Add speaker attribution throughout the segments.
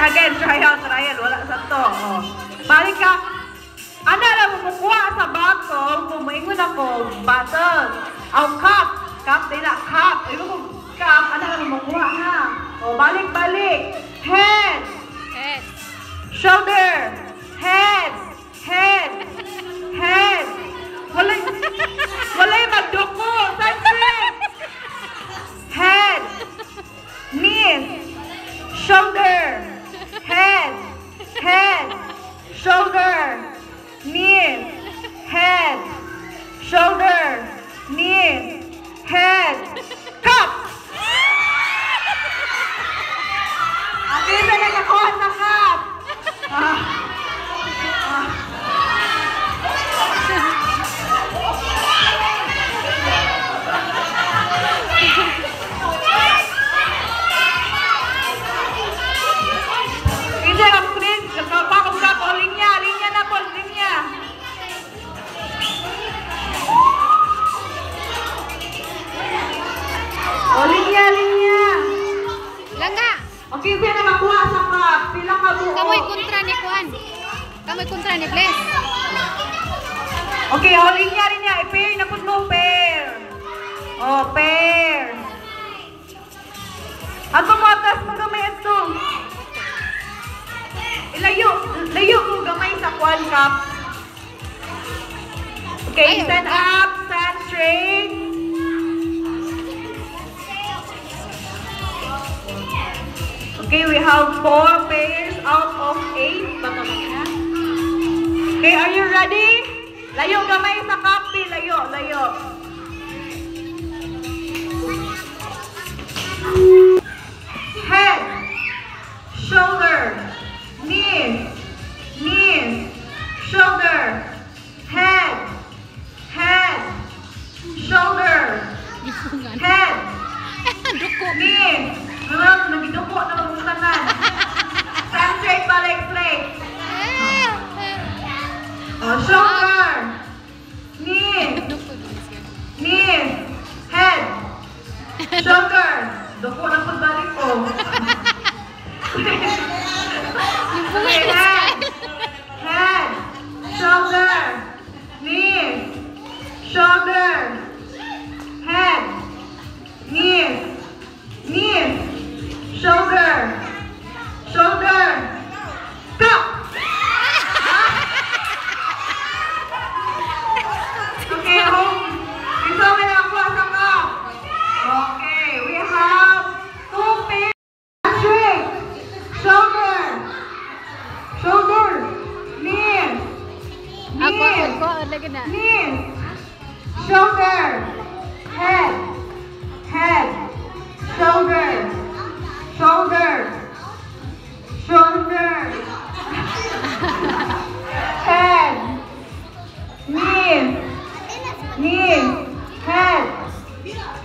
Speaker 1: again. Trial. Wala sa to. Oh. Balik ka. Ano lang mo kuha sa bottle, kumuingon ako, bottle. Ang cup. Cup, dila, cup. Ayun ko, cup. Ano lang mo kuha ha. O, balik. Head. Shoulder. Head. Walay magduko. Sunset. Head. Knees. Shoulder. Head. Shoulder. Knees. Head. Shoulder. Knees. Head. Cup. Ang isa na nakuha sa cup. Linya.
Speaker 2: Langga.
Speaker 1: Okay, sino nakakuha sa cup? Pila ka buo?
Speaker 2: Kamoy kontra ni Kuan. Kamoy kontra ni Bless.
Speaker 1: Okay, linya. I-pair na po mo, pair. Oh, pair. Ato mo atas mo gamay ito. Layo mo gamay sa Kuan cup. Okay, stand up, stand straight. Okay, we have 4 pairs out of 8. Okay, are you ready? Layo gamay sa kapi. Layo. Head. Shoulder. Knees. Shoulder. Head. Shoulder. Head. Knees. Nagiduko na magmutanan. Stand straight, balik straight. Shoulder. Knees. Head. Shoulder. Duko na pagbalik ko. Head. Shoulder. Knees. Shoulder. Head. Knees. Shoulder. Cup. Okay, home. Ito may nakuha sa cup. Okay, we have 2 pairs. Straight. Shoulder. Knees. Shoulder. Head. Shoulder. Head. Knees. Head.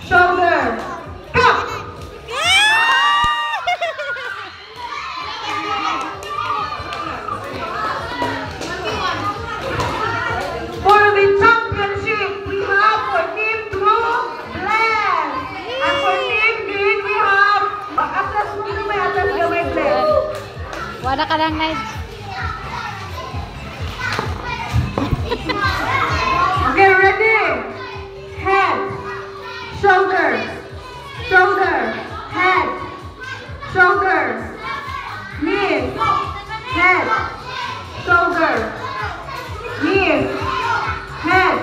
Speaker 1: Shoulder. Cup. For the championship, we have for Team Blue, Bless. And for Team Green, we have Atlas Gamay Bless.
Speaker 2: Wala ka lang, Nige.
Speaker 1: Okay, ready? Head, shoulder, head, shoulder, knees, head, shoulder, knees, head,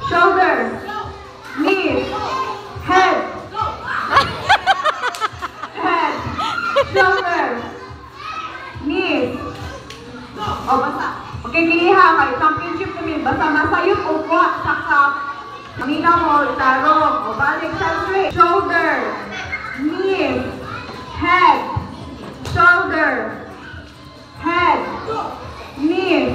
Speaker 1: shoulder, knees, head, shoulder, knees. Oh, basta. Okay, kiniha kayo. Championship kami. Basta masayot o kuha sa cup. Kanina mo, tarong. O, balik sa straight. Shoulder, knees, head, shoulder, head, knees,